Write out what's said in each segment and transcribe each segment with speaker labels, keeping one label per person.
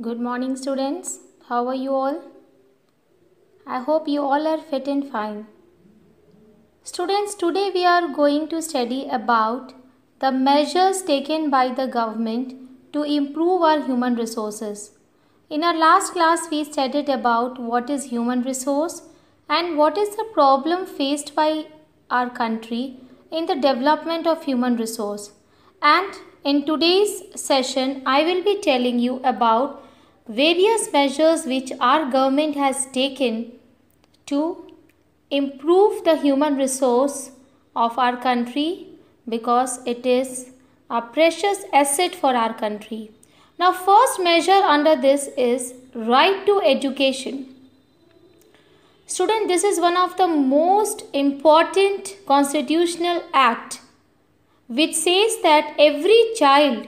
Speaker 1: Good morning, students. How are you all? I hope you all are fit and fine. Students, today we are going to study about the measures taken by the government to improve our human resources. In our last class, we studied about what is human resource and what is the problem faced by our country in the development of human resource. And in today's session, I will be telling you about various measures which our government has taken to improve the human resource of our country because it is a precious asset for our country. Now, first measure under this is right to education. Student, this is one of the most important constitutional act which says that every child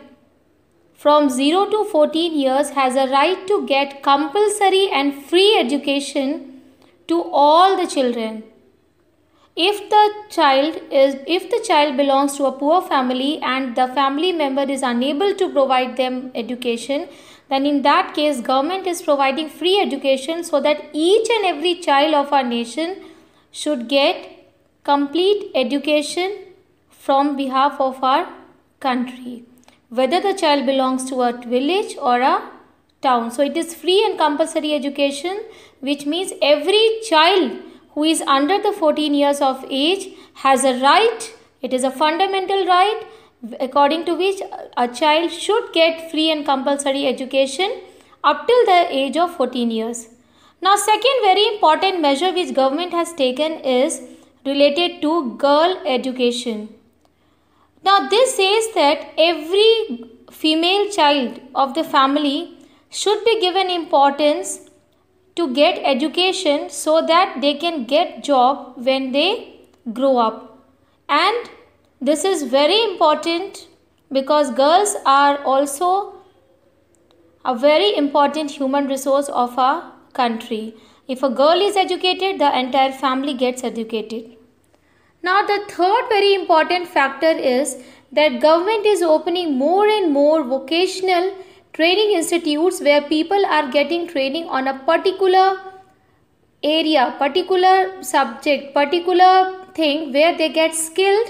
Speaker 1: from 0 to 14 years has a right to get compulsory and free education to all the children. If the child belongs to a poor family and the family member is unable to provide them education, then in that case government is providing free education so that each and every child of our nation should get complete education from behalf of our country, whether the child belongs to a village or a town. So it is free and compulsory education, which means every child who is under the 14 years of age has a right. It is a fundamental right according to which a child should get free and compulsory education up till the age of 14 years. Now, second very important measure which government has taken is related to girl education. Now, this says that every female child of the family should be given importance to get education so that they can get job when they grow up. And this is very important because girls are also a very important human resource of our country. If a girl is educated, the entire family gets educated. Now, the third very important factor is that government is opening more and more vocational training institutes where people are getting training on a particular area, particular subject, particular thing where they get skilled,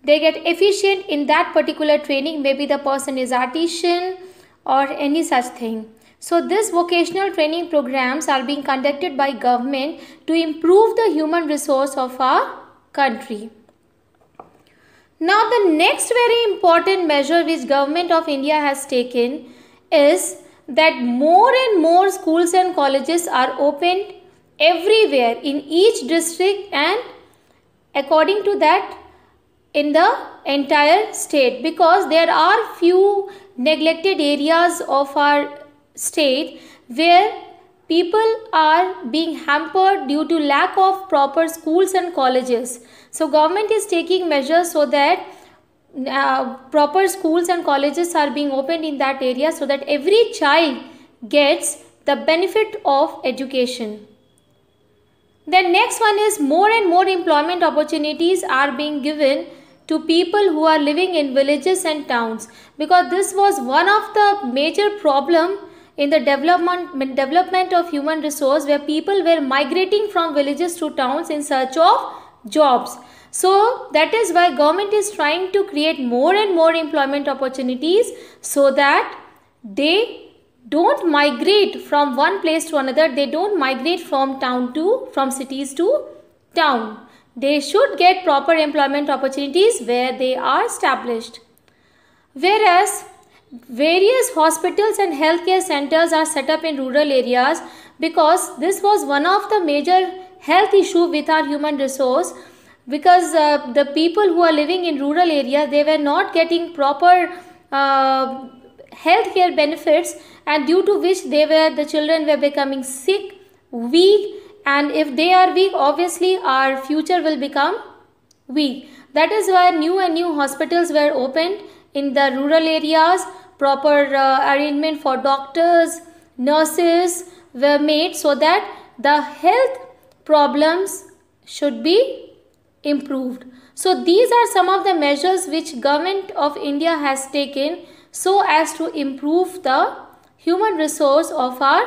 Speaker 1: they get efficient in that particular training. Maybe the person is artisan or any such thing. So these vocational training programs are being conducted by government to improve the human resource of our country. Now, the next very important measure which government of India has taken is that more and more schools and colleges are opened everywhere in each district and according to that in the entire state, because there are few neglected areas of our state where people are being hampered due to lack of proper schools and colleges. So government is taking measures so that proper schools and colleges are being opened in that area so that every child gets the benefit of education. The next one is more and more employment opportunities are being given to people who are living in villages and towns, because this was one of the major problem in the development of human resource, where people were migrating from villages to towns in search of jobs. So that is why government is trying to create more and more employment opportunities so that they don't migrate from one place to another. They don't migrate from cities to town. They should get proper employment opportunities where they are established. Whereas various hospitals and healthcare centers are set up in rural areas, because this was one of the major health issue with our human resource, because the people who are living in rural areas, they were not getting proper healthcare benefits, and due to which the children were becoming sick, weak, and if they are weak, obviously our future will become weak. That is why new and new hospitals were opened in the rural areas. Proper arrangement for doctors, nurses were made so that the health problems should be improved. So these are some of the measures which government of India has taken so as to improve the human resource of our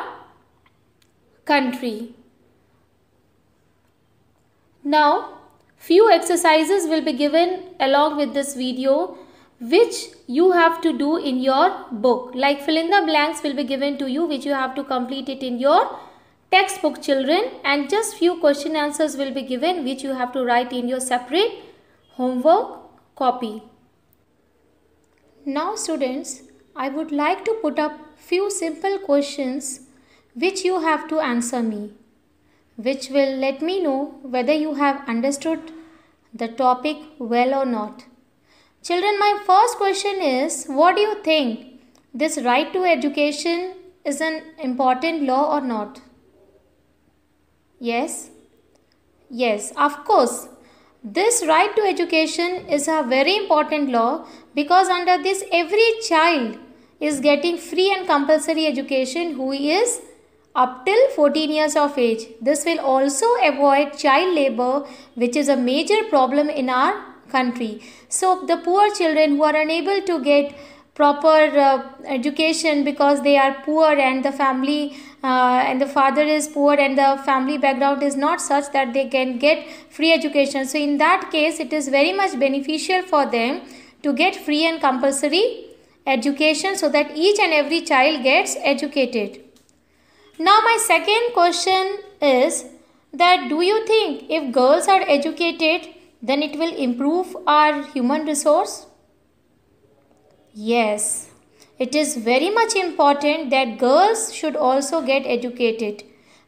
Speaker 1: country. Now, few exercises will be given along with this video which you have to do in your book. Like fill in the blanks will be given to you which you have to complete it in your textbook, children, and just few question answers will be given which you have to write in your separate homework copy. Now students, I would like to put up few simple questions which you have to answer me, which will let me know whether you have understood the topic well or not. Children, my first question is, what do you think? This right to education is an important law or not? Yes? Yes, of course. This right to education is a very important law because under this every child is getting free and compulsory education who is up till 14 years of age. This will also avoid child labor, which is a major problem in our country. So the poor children who are unable to get proper education because they are poor and the family and the father is poor and the family background is not such that they can get free education. So in that case, it is very much beneficial for them to get free and compulsory education so that each and every child gets educated. Now my second question is that do you think if girls are educated then it will improve our human resource? Yes, it is very much important that girls should also get educated.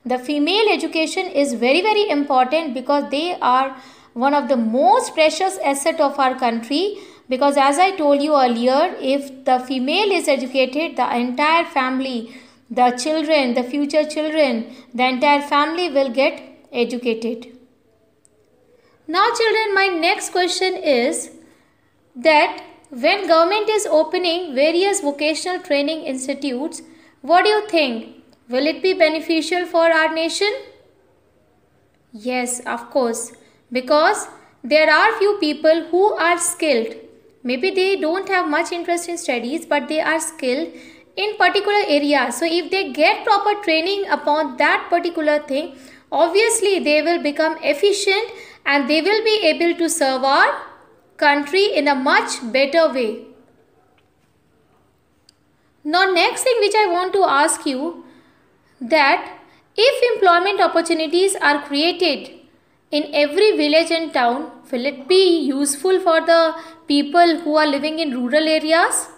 Speaker 1: The female education is very important because they are one of the most precious asset of our country, because as I told you earlier, if the female is educated, the entire family, the children, the future children, the entire family will get educated. Now children, my next question is that when government is opening various vocational training institutes, what do you think? Will it be beneficial for our nation? Yes, of course, because there are few people who are skilled. Maybe they don't have much interest in studies, but they are skilled in particular areas. So if they get proper training upon that particular thing, obviously they will become efficient and they will be able to serve our country in a much better way. Now next thing which I want to ask you, that if employment opportunities are created in every village and town, will it be useful for the people who are living in rural areas?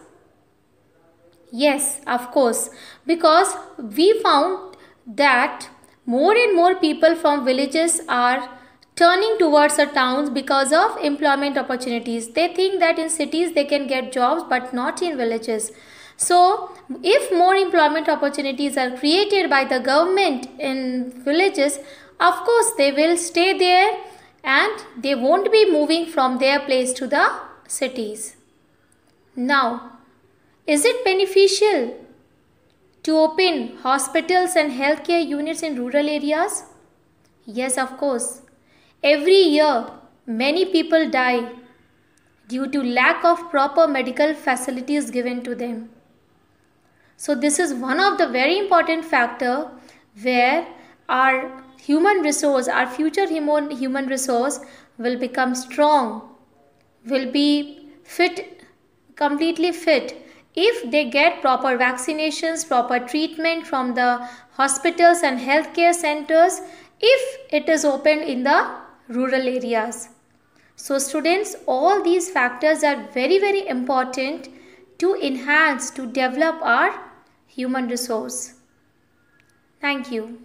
Speaker 1: Yes, of course, because we found that more and more people from villages are turning towards the towns because of employment opportunities. They think that in cities they can get jobs but not in villages. So if more employment opportunities are created by the government in villages, of course they will stay there and they won't be moving from their place to the cities. Now, is it beneficial to open hospitals and healthcare units in rural areas? Yes, of course. Every year, many people die due to lack of proper medical facilities given to them. So this is one of the very important factor where our human resource, our future human resource will become strong, will be fit, completely fit, if they get proper vaccinations, proper treatment from the hospitals and healthcare centers, if it is opened in the rural areas. So students, all these factors are very important to enhance, to develop our human resource. Thank you.